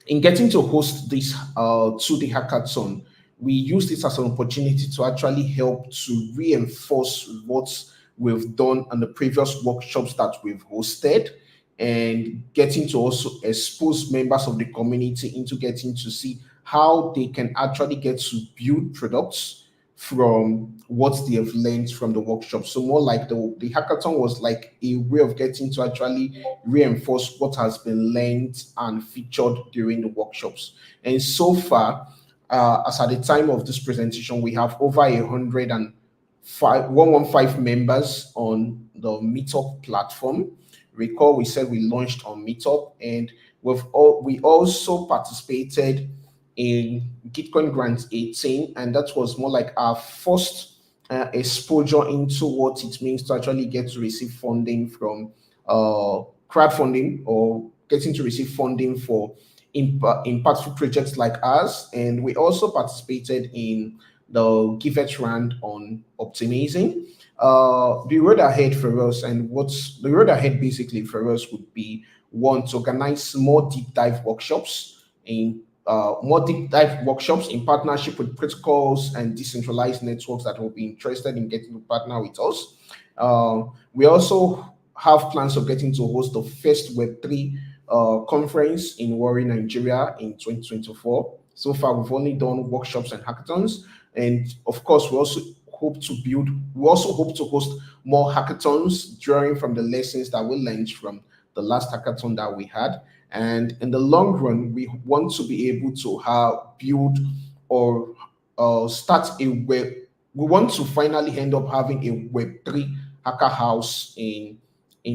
in getting to host this 2-day hackathon, we used this as an opportunity to actually help to reinforce what we've done on the previous workshops that we've hosted, and getting to also expose members of the community into getting to see how they can actually get to build products from what they have learned from the workshop. So more like the hackathon was like a way of getting to actually reinforce what has been learned and featured during the workshops. And so far, as at the time of this presentation, we have over 115 members on the Meetup platform. Recall we said we launched on Meetup, and we also participated in Gitcoin Grant 18, and that was more like our first exposure into what it means to actually get to receive funding from crowdfunding, or getting to receive funding for impactful projects like ours. And we also participated in the Giveth round on optimizing. The road ahead for us, and what's the road ahead basically for us would be, one, to organize more deep dive workshops in partnership with protocols and decentralized networks that will be interested in getting to partner with us. We also have plans of getting to host the first Web3 conference in Warri, Nigeria in 2024. So far, we've only done workshops and hackathons. And of course, we also hope to host more hackathons, drawing from the lessons that we learned from the last hackathon that we had. And in the long run, we want to be able to build or start a web. We want to finally end up having a Web3 hacker house in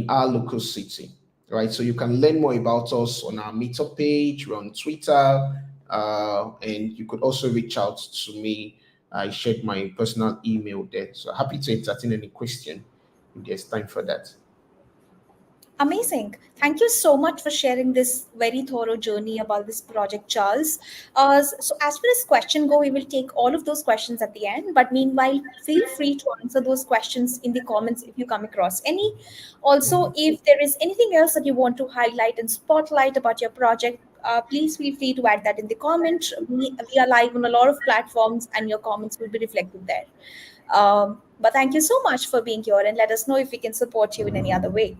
our local city, right? So you can learn more about us on our Meetup page, we're on Twitter, and you could also reach out to me. I shared my personal email there. So happy to entertain any question if there's time for that. Amazing. Thank you so much for sharing this very thorough journey about this project, Charles. So as far as question go, we will take all of those questions at the end. But meanwhile, feel free to answer those questions in the comments if you come across any. Also, if there is anything else that you want to highlight and spotlight about your project, please feel free to add that in the comment. We are live on a lot of platforms, and your comments will be reflected there. But thank you so much for being here, and let us know if we can support you in any other way.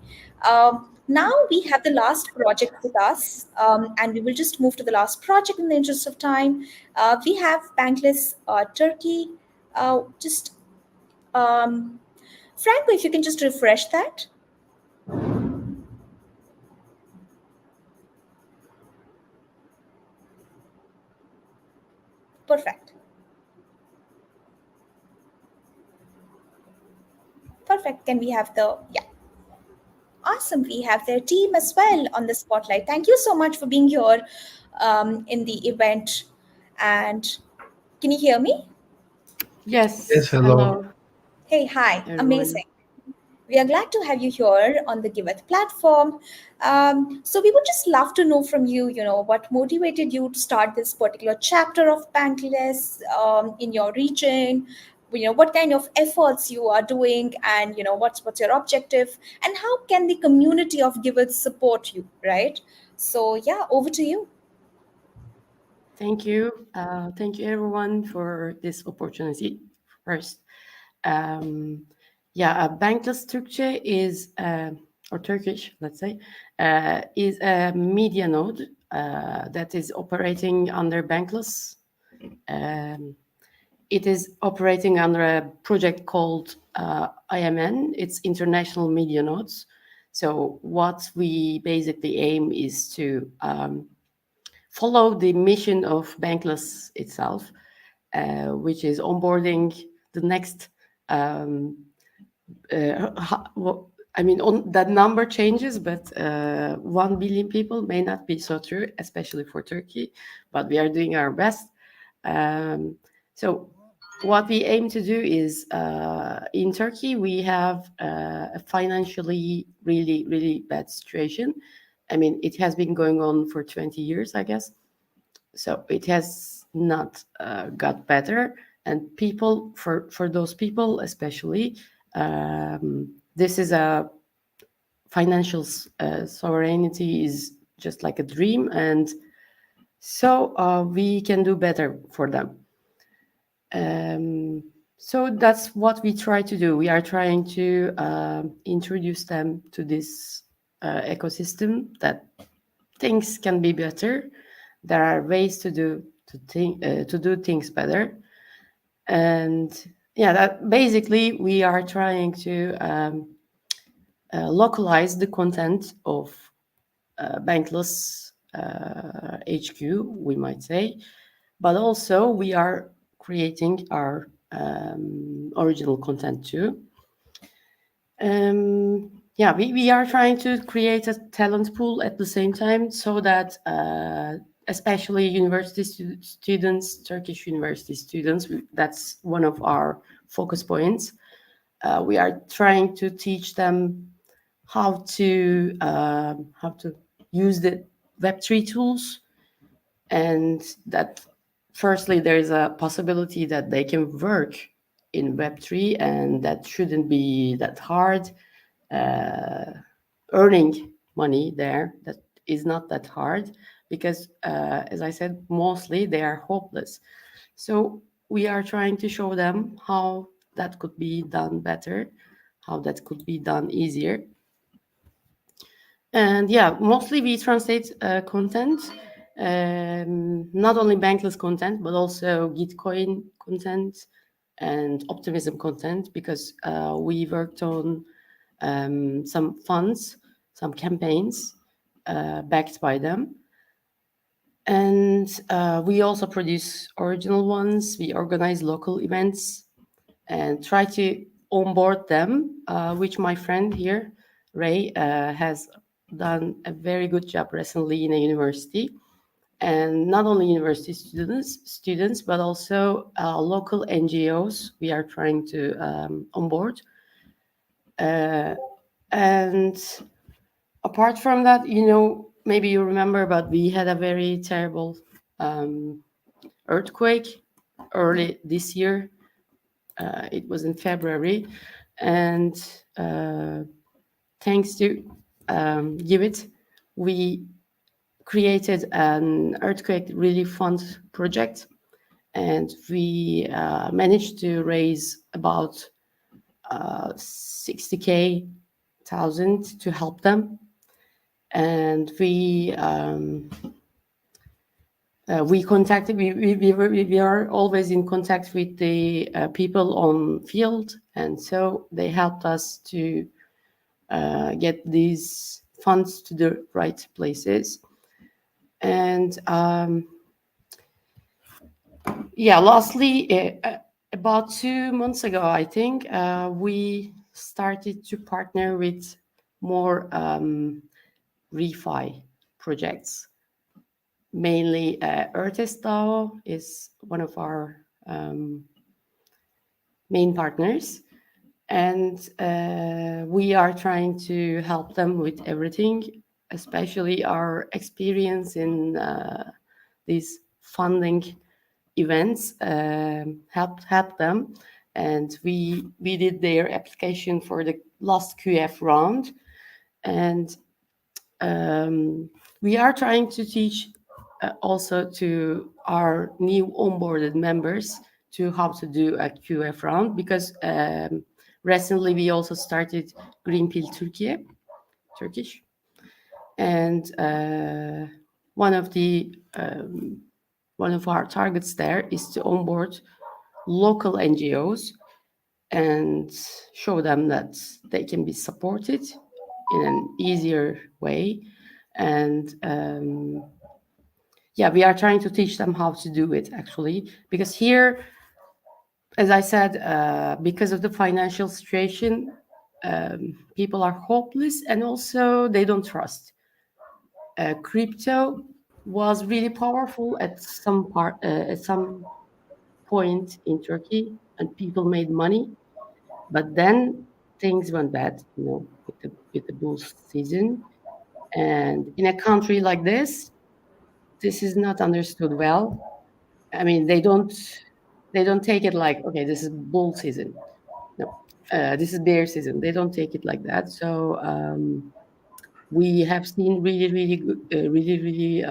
Now we have the last project with us, and we will just move to the last project in the interest of time. We have Bankless Turkey. Just Franco, if you can just refresh that. Perfect. Perfect. Can we have the, yeah. Awesome. We have their team as well on the spotlight. Thank you so much for being here in the event. And can you hear me? Yes, Yes. hello. Hello, Hey, hi. everyone. Amazing. We are glad to have you here on the Giveth platform. So we would just love to know from you, what motivated you to start this particular chapter of Bankless in your region. What kind of efforts you are doing, and what's your objective, and how can the community of Giveth support you, right? So yeah, over to you. Thank you. Thank you, everyone, for this opportunity. First, um, yeah, Bankless Türkçe is, or Turkish, let's say, is a media node that is operating under Bankless. Um, it is operating under a project called IMN. It's International Media Nodes. So what we basically aim is to follow the mission of Bankless itself, which is onboarding the next. I mean, that number changes, but 1 billion people may not be so true, especially for Turkey. But we are doing our best. So, what we aim to do is, in Turkey, we have a financially really, really bad situation. I mean, it has been going on for 20 years, I guess. So it has not got better. And people, for those people especially, this is a financial sovereignty is just like a dream. And so we can do better for them. So that's what we try to do. We are trying to introduce them to this ecosystem that things can be better. There are ways to do things better, and yeah, that basically we are trying to localize the content of Bankless HQ, we might say, but also we are creating our original content too. Yeah, we are trying to create a talent pool at the same time so that especially university students, Turkish university students, that's one of our focus points. We are trying to teach them how to use the Web3 tools, and that firstly there is a possibility that they can work in Web3, and that shouldn't be that hard. Earning money there, that is not that hard, because as I said, mostly they are hopeless. So we are trying to show them how that could be done better, how that could be done easier. And yeah, mostly we translate content, not only Bankless content, but also Gitcoin content and Optimism content, because we worked on some funds, some campaigns backed by them. And we also produce original ones. We organize local events and try to onboard them, which my friend here, Ray, has done a very good job recently in a university. And not only university students, but also local NGOs we are trying to onboard. And apart from that, maybe you remember, but we had a very terrible earthquake early this year. It was in February, and thanks to Giveth, we created an earthquake relief fund project, and we managed to raise about 60K thousand to help them. And we contacted, we are always in contact with the people on field, and so they helped us to get these funds to the right places. And yeah, lastly, about 2 months ago, I think, we started to partner with more refi projects. Mainly, Earthestyle is one of our main partners, and we are trying to help them with everything, especially our experience in these funding events help them. And we did their application for the last QF round, and we are trying to teach also to our new onboarded members to how to do a QF round, because recently we also started Green Pill Turkish, and one of our targets there is to onboard local NGOs and show them that they can be supported in an easier way. And yeah, we are trying to teach them how to do it, actually, because here, as I said, because of the financial situation, people are hopeless, and also they don't trust. Crypto was really powerful at some point in Turkey, and people made money. But then things went bad, with the bull season. And in a country like this is not understood well. I mean, they don't take it like, okay, this is bull season. No, this is bear season. They don't take it like that. So we have seen really, really good, really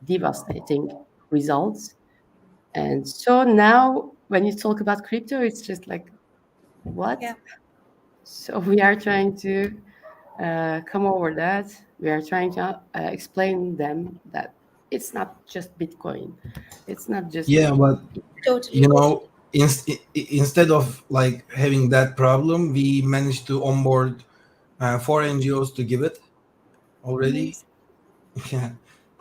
devastating results. And so now, when you talk about crypto, it's just like, what? Yeah. So we are trying to come over that. We are trying to explain them that it's not just Bitcoin. It's not just Yeah, but Totally. you know, instead of like having that problem, we managed to onboard 4 NGOs to give it already. Amazing. Yeah,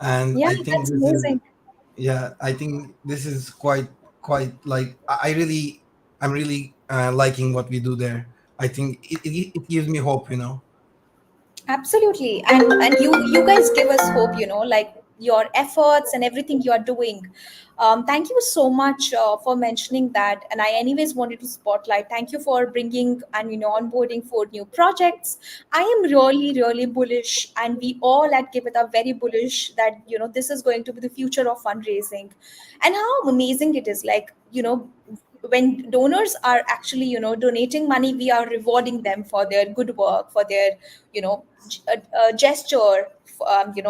and Yeah, I think that's this is, amazing. yeah, I think this is quite like I'm really liking what we do there. I think it gives me hope, you know. Absolutely. And you guys give us hope, like your efforts and everything you are doing. Thank you so much for mentioning that. And I anyways wanted to spotlight. Thank you for bringing and onboarding 4 new projects. I am really, really bullish, and we all at Giveth are very bullish that this is going to be the future of fundraising, and how amazing it is. Like when donors are actually donating money, we are rewarding them for their good work, for their gesture,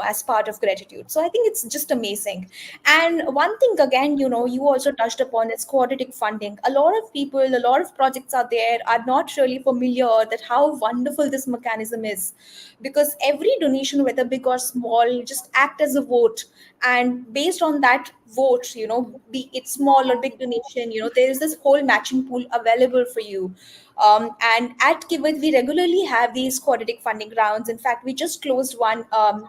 as part of gratitude. So I think it's just amazing. And one thing again, you also touched upon is quadratic funding. A lot of people, a lot of projects out there are not really familiar that how wonderful this mechanism is, because every donation, whether big or small, just act as a vote, and based on that vote, be it small or big donation, there is this whole matching pool available for you. And at Giveth, we regularly have these quadratic funding rounds. In fact, we just closed one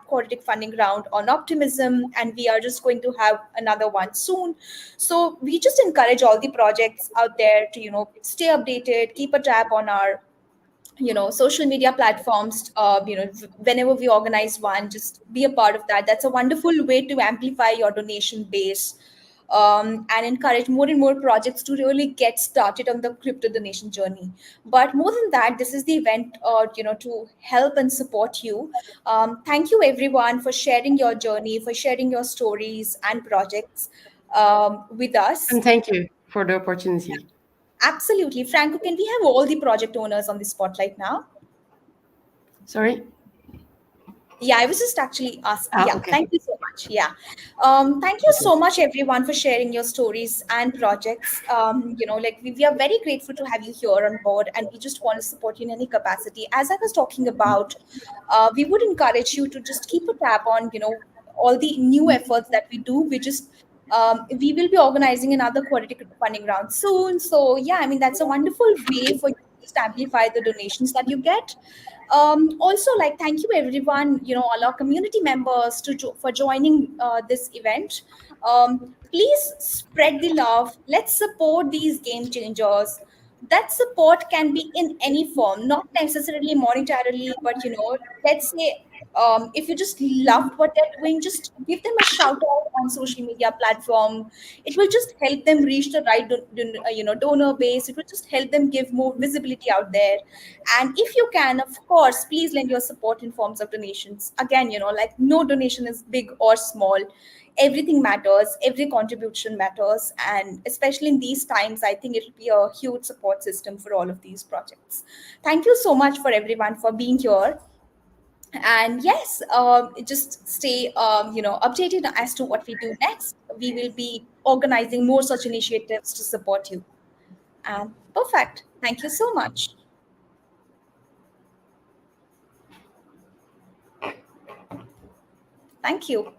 quadratic funding round on optimism, and we are just going to have another one soon. So we just encourage all the projects out there to stay updated, keep a tab on our social media platforms. Whenever we organize one, just be a part of that. That's a wonderful way to amplify your donation base, and encourage more and more projects to really get started on the crypto donation journey. But more than that, this is the event to help and support you. Thank you everyone for sharing your journey, for sharing your stories and projects with us. And thank you for the opportunity. Absolutely. Franco, can we have all the project owners on the spotlight now? Sorry. Yeah, I was just actually asking. Yeah, Okay. thank you so much. Yeah, thank you so much, everyone, for sharing your stories and projects. Like we are very grateful to have you here on board, and we just want to support you in any capacity. As I was talking about, we would encourage you to just keep a tab on, all the new efforts that we do. We will be organizing another quality funding round soon. So yeah, I mean that's a wonderful way for you to just amplify the donations that you get. Also, like, thank you everyone, all our community members for joining this event. Please spread the love. Let's support these game changers. That support can be in any form, not necessarily monetarily, but let's say, if you just loved what they're doing, just give them a shout out on social media platform. It will just help them reach the right donor base. It will just help them give more visibility out there. And if you can, of course, please lend your support in forms of donations. Again, like, no donation is big or small. Everything matters, every contribution matters, and especially in these times, I think it'll be a huge support system for all of these projects. Thank you so much for everyone for being here. And yes, just stay updated as to what we do next. We will be organizing more such initiatives to support you. And perfect, thank you so much. Thank you.